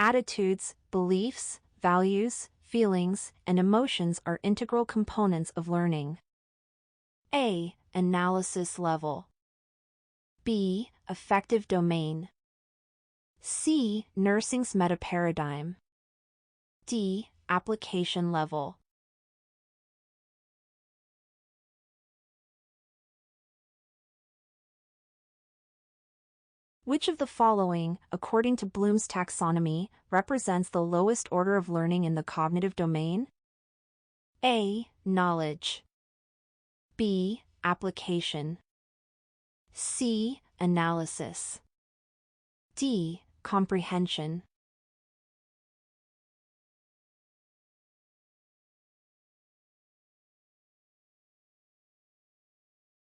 Attitudes, beliefs, values, feelings, and emotions are integral components of learning. A. Analysis level. B. Affective domain. C. Nursing's metaparadigm. D. Application level. Which of the following, according to Bloom's taxonomy, represents the lowest order of learning in the cognitive domain? A. Knowledge. B. Application. C. Analysis. D. Comprehension.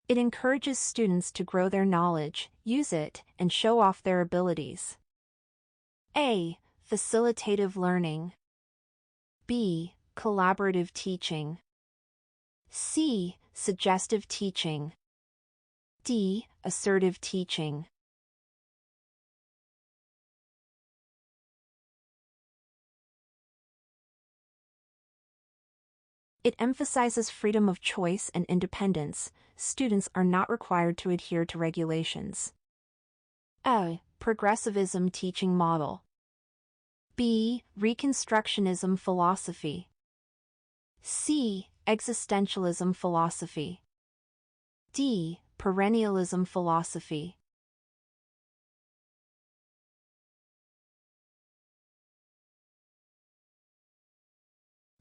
It encourages students to grow their knowledge, use it, and show off their abilities. A. Facilitative learning. B. Collaborative teaching. C. Suggestive teaching. D. Assertive teaching. It emphasizes freedom of choice and independence. Students are not required to adhere to regulations. A. Progressivism teaching model. B. Reconstructionism philosophy. C. Existentialism philosophy. D. Perennialism philosophy.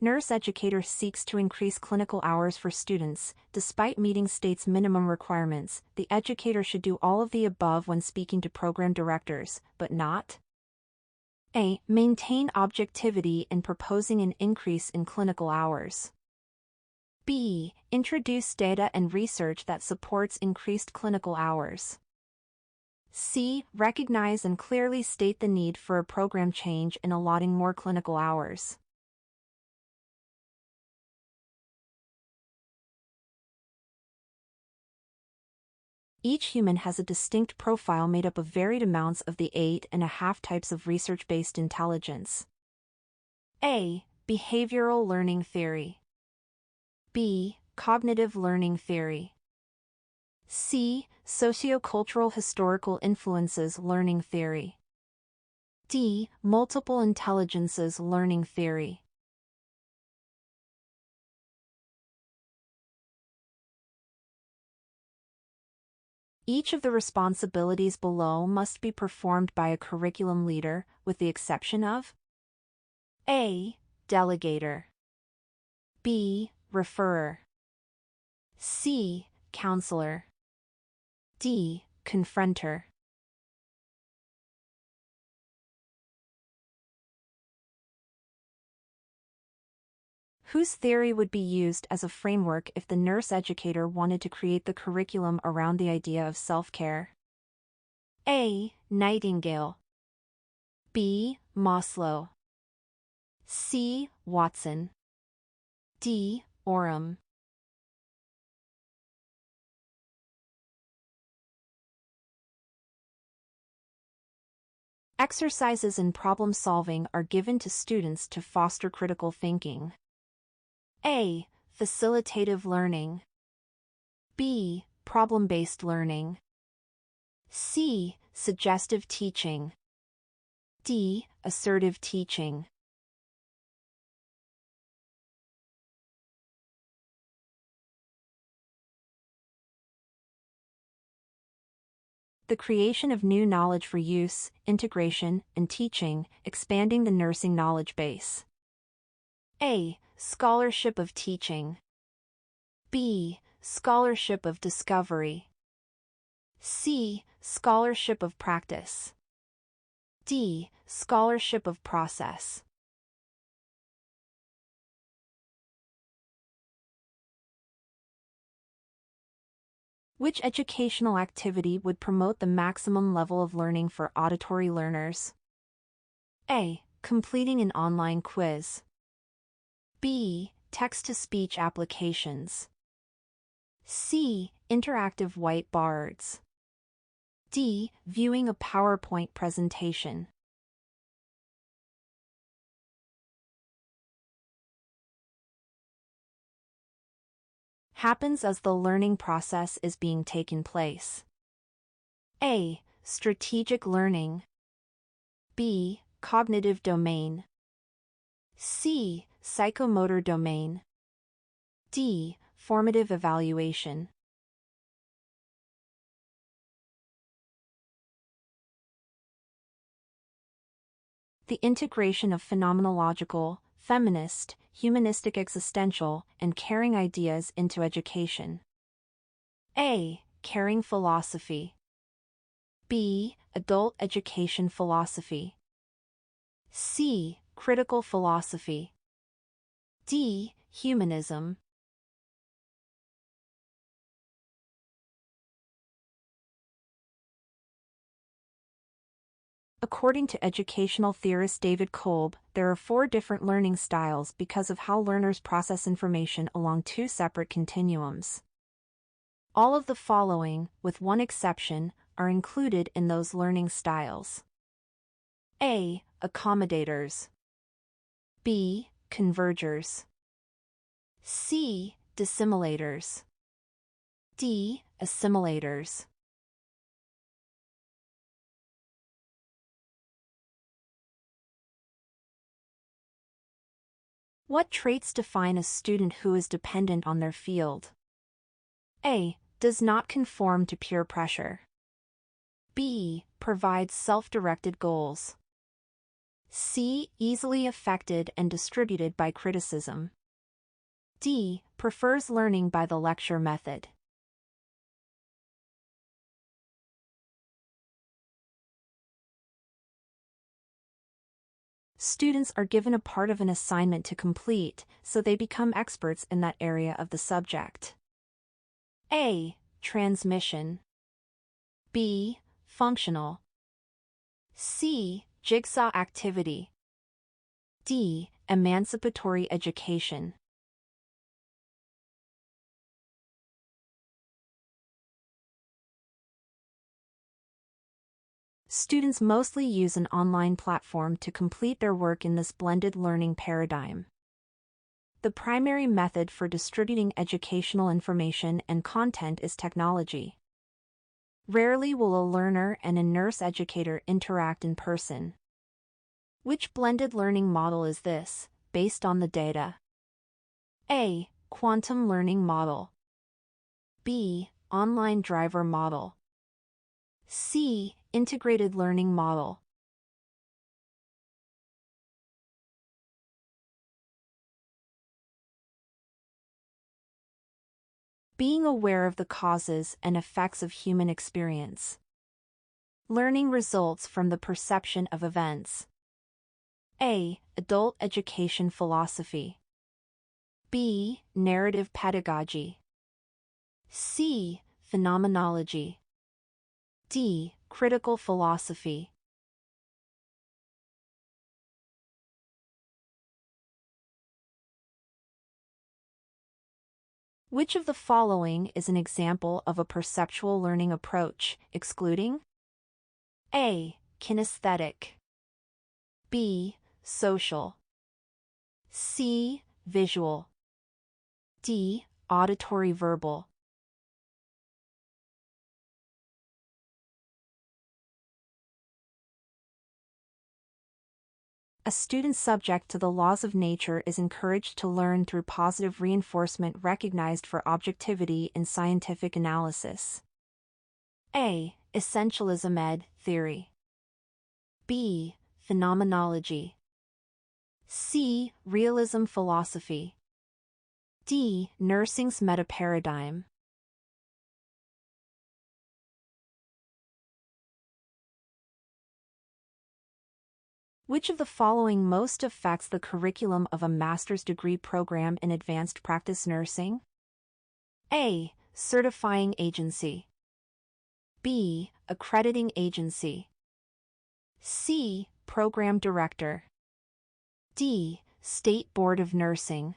Nurse educator seeks to increase clinical hours for students. Despite meeting state's minimum requirements, the educator should do all of the above when speaking to program directors, but not A. Maintain objectivity in proposing an increase in clinical hours. B. Introduce data and research that supports increased clinical hours. C. Recognize and clearly state the need for a program change in allotting more clinical hours. Each human has a distinct profile made up of varied amounts of the 8.5 types of research-based intelligence. A. Behavioral learning theory. B. Cognitive learning theory. C. Socio-cultural historical influences learning theory. D. Multiple intelligences learning theory. Each of the responsibilities below must be performed by a curriculum leader, with the exception of A. Delegator. B. Referrer. C. Counselor. D. Confronter. Whose theory would be used as a framework if the nurse educator wanted to create the curriculum around the idea of self-care? A. Nightingale. B. Maslow. C. Watson. D. Oram. Exercises in problem solving are given to students to foster critical thinking. A. Facilitative learning. B. Problem-based learning. C. Suggestive teaching. D. Assertive teaching. The creation of new knowledge for use, integration, and teaching, expanding the nursing knowledge base. A. Scholarship of teaching. B. Scholarship of discovery. C. Scholarship of practice. D. Scholarship of process. Which educational activity would promote the maximum level of learning for auditory learners? A. Completing an online quiz. B. Text-to-speech applications. C. Interactive whiteboards. D. Viewing a PowerPoint presentation. happens as the learning process is being taken place. A. Strategic learning. B. Cognitive domain. C. Psychomotor domain. D. Formative evaluation. The integration of phenomenological, feminist, humanistic existential, and caring ideas into education. A. Caring philosophy. B. Adult education philosophy. C. Critical philosophy. D. Humanism. According to educational theorist David Kolb, there are 4 different learning styles because of how learners process information along 2 separate continuums. All of the following, with one exception, are included in those learning styles. A. Accommodators. B. Convergers. C. Dissimilators. D. Assimilators. What traits define a student who is dependent on their field? A. Does not conform to peer pressure. B. Provides self-directed goals. C. Easily affected and distributed by criticism. D. Prefers learning by the lecture method. Students are given a part of an assignment to complete, so they become experts in that area of the subject. A. Transmission. B. Functional. C. Jigsaw activity. D. Emancipatory education. Students mostly use an online platform to complete their work in this blended learning paradigm. The primary method for distributing educational information and content is technology. Rarely will a learner and a nurse educator interact in person. Which blended learning model is this, based on the data? A. Quantum learning model. B. Online driver model. C. Integrated learning model. Being aware of the causes and effects of human experience. Learning results from the perception of events. A. Adult education philosophy. B. Narrative pedagogy. C. Phenomenology. D. Critical philosophy. Which of the following is an example of a perceptual learning approach, excluding? A. Kinesthetic. B. Social. C. Visual. D. Auditory verbal. A student subject to the laws of nature is encouraged to learn through positive reinforcement recognized for objectivity in scientific analysis. A. Essentialism ed. theory. B. Phenomenology. C. Realism philosophy. D. Nursing's meta-paradigm. Which of the following most affects the curriculum of a master's degree program in advanced practice nursing? A. Certifying agency. B. Accrediting agency. C. Program director. D. State Board of Nursing.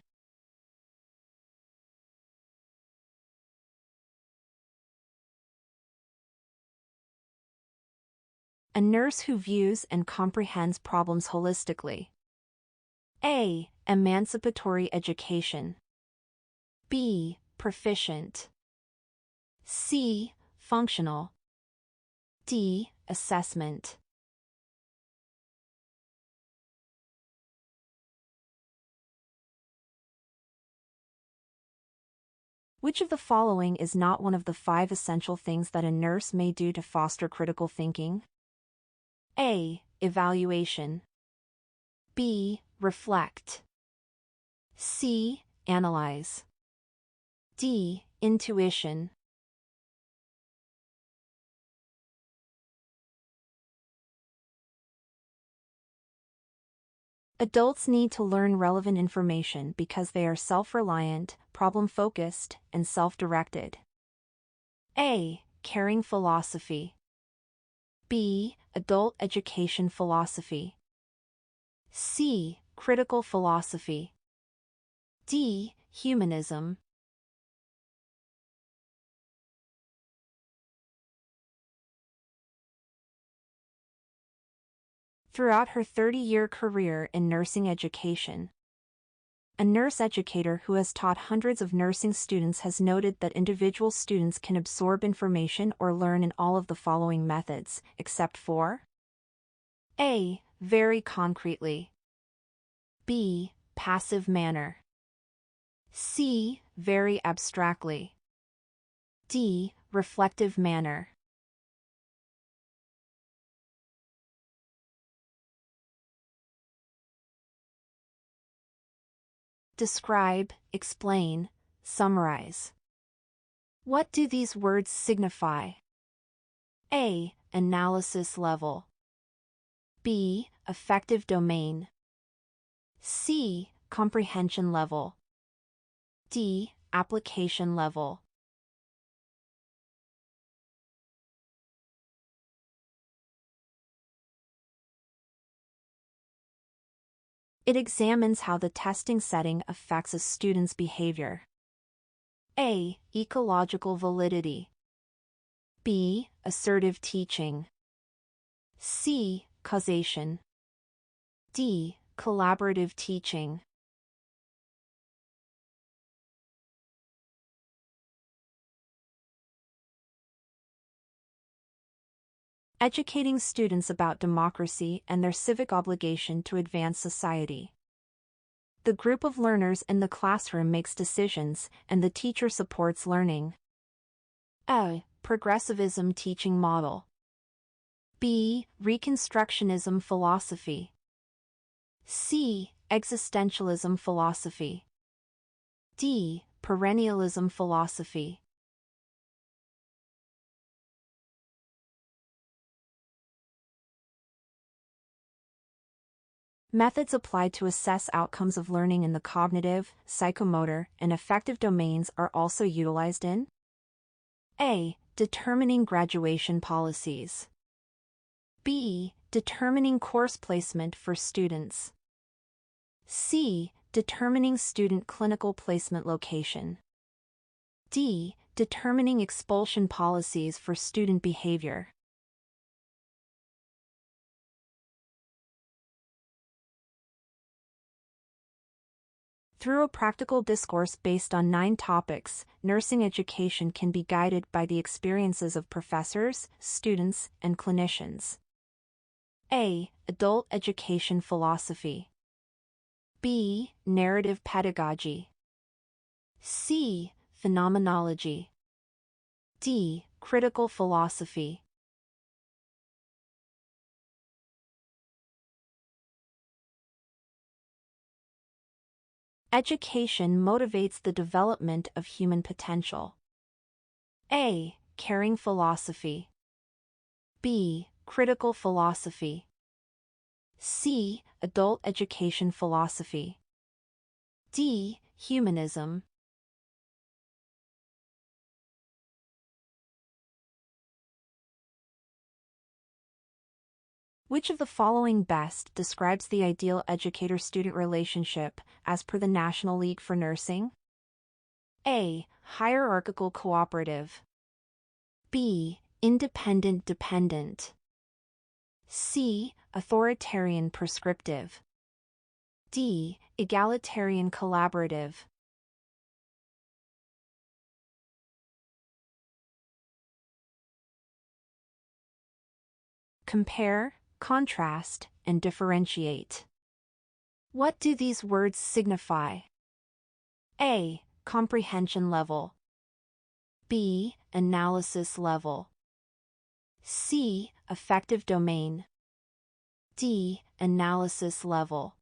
A nurse who views and comprehends problems holistically. A. Emancipatory education. B. proficient. C. Functional. D. Assessment. Which of the following is not one of the 5 essential things that a nurse may do to foster critical thinking? A. Evaluation. B. Reflect. C. Analyze. D. Intuition. Adults need to learn relevant information because they are self-reliant, problem-focused, and self-directed. A. Caring philosophy. B. Adult education philosophy. C. Critical philosophy. D. Humanism. Throughout her 30-year career in nursing education, a nurse educator who has taught hundreds of nursing students has noted that individual students can absorb information or learn in all of the following methods, except for A. Very concretely. B. Passive manner. C. Very abstractly. D. Reflective manner. Describe, explain, summarize. What do these words signify? A. Analysis level. B. Affective domain. C. Comprehension level. D. Application level. It examines how the testing setting affects a student's behavior. A. Ecological validity. B. Assertive teaching. C. Causation. D. Collaborative teaching. Educating students about democracy and their civic obligation to advance society. The group of learners in the classroom makes decisions, and the teacher supports learning. A. Progressivism teaching model. B. Reconstructionism philosophy. C. Existentialism philosophy. D. Perennialism philosophy. Methods applied to assess outcomes of learning in the cognitive, psychomotor, and affective domains are also utilized in A. Determining graduation policies. B. Determining course placement for students. C. Determining student clinical placement location. D. Determining expulsion policies for student behavior. Through a practical discourse based on 9 topics, nursing education can be guided by the experiences of professors, students, and clinicians. A. Adult education philosophy. B. Narrative pedagogy. C. Phenomenology. D. Critical philosophy. Education motivates the development of human potential. A. Caring philosophy. B. Critical philosophy. C. Adult education philosophy. D. Humanism. Which of the following best describes the ideal educator-student relationship as per the National League for Nursing? A. Hierarchical cooperative. B. Independent-dependent. C. Authoritarian prescriptive. D. Egalitarian collaborative. compare, contrast, and differentiate. What do these words signify? A. Comprehension level. B. Analysis level. C. Affective domain. D. Analysis level.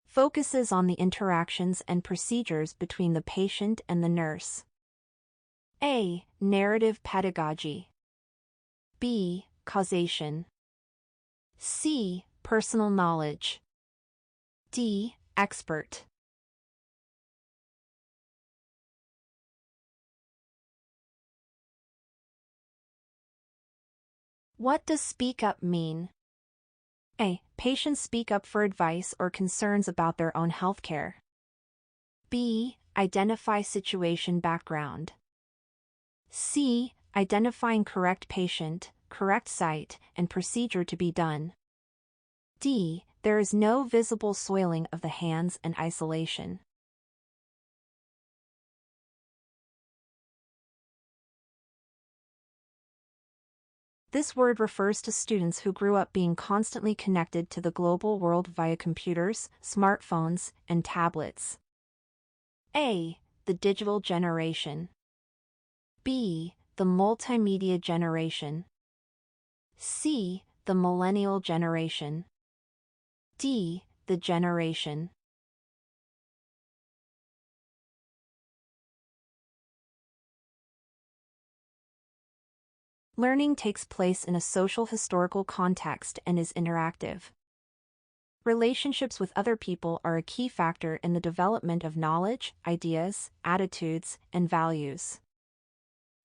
Focuses on the interactions and procedures between the patient and the nurse. A. Narrative pedagogy. B. Causation. C. Personal knowledge. D. Expert. What does speak up mean? A. Patients speak up for advice or concerns about their own healthcare. B. Identify situation background. C. Identifying correct patient, correct site, and procedure to be done. D. There is no visible soiling of the hands and isolation. This word refers to students who grew up being constantly connected to the global world via computers, smartphones, and tablets. A. The digital generation. B. The multimedia generation. C. The millennial generation. D. The generation. Learning takes place in a social historical context and is interactive. Relationships with other people are a key factor in the development of knowledge, ideas, attitudes, and values.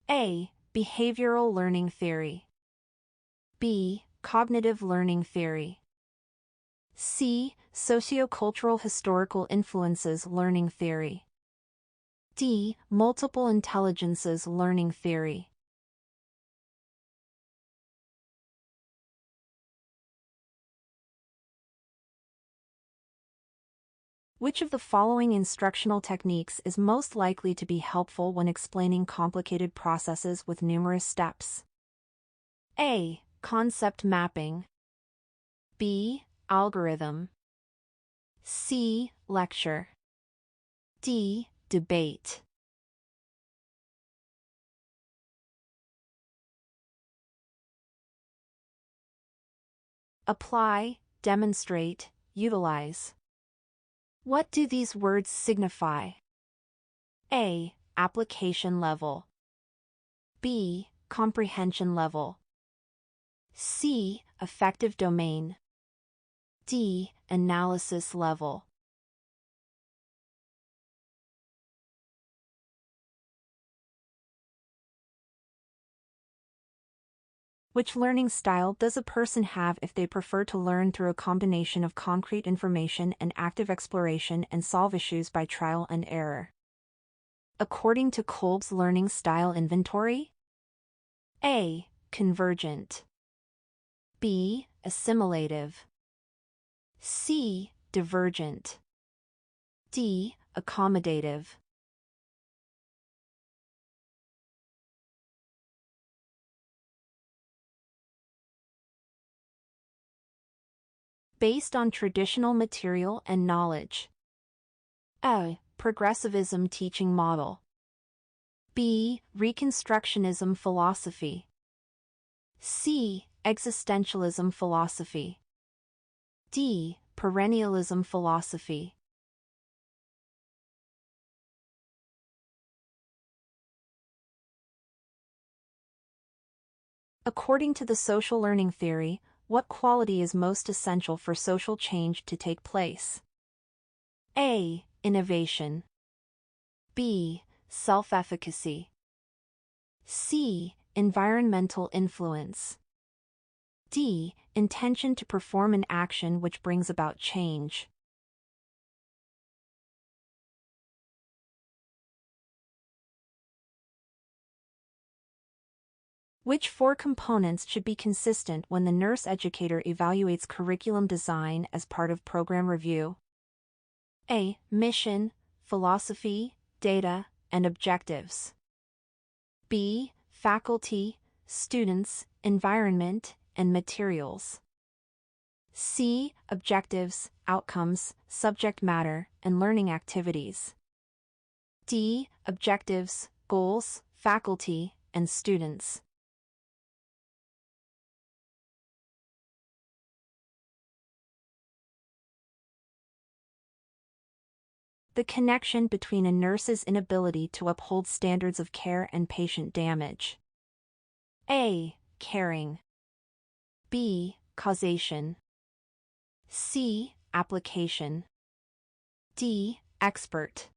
A. Behavioral learning theory. B. Cognitive learning theory. C. Socio-cultural historical influences learning theory. D. Multiple intelligences learning theory. Which of the following instructional techniques is most likely to be helpful when explaining complicated processes with numerous steps? A. Concept mapping. B. Algorithm. C. Lecture. D. Debate. Apply, demonstrate, utilize. What do these words signify? A. Application level. B. Comprehension level. C. Affective domain. D. Analysis level. Which learning style does a person have if they prefer to learn through a combination of concrete information and active exploration and solve issues by trial and error? According to Kolb's learning style inventory? A. Convergent. B. Assimilative. C. Divergent. D. Accommodative. Based on traditional material and knowledge. A. Progressivism teaching model. B. Reconstructionism philosophy. C. Existentialism philosophy. D. Perennialism philosophy. According to the social learning theory, what quality is most essential for social change to take place? A. Innovation. B. Self-efficacy. C. Environmental influence. D. Intention to perform an action which brings about change. Which four components should be consistent when the nurse educator evaluates curriculum design as part of program review? A. Mission, philosophy, data, and objectives. B. Faculty, students, environment, and materials. C. Objectives, outcomes, subject matter, and learning activities. D. Objectives, goals, faculty, and students. The connection between a nurse's inability to uphold standards of care and patient damage. A. Caring. B. Causation. C. Application. D. Expert.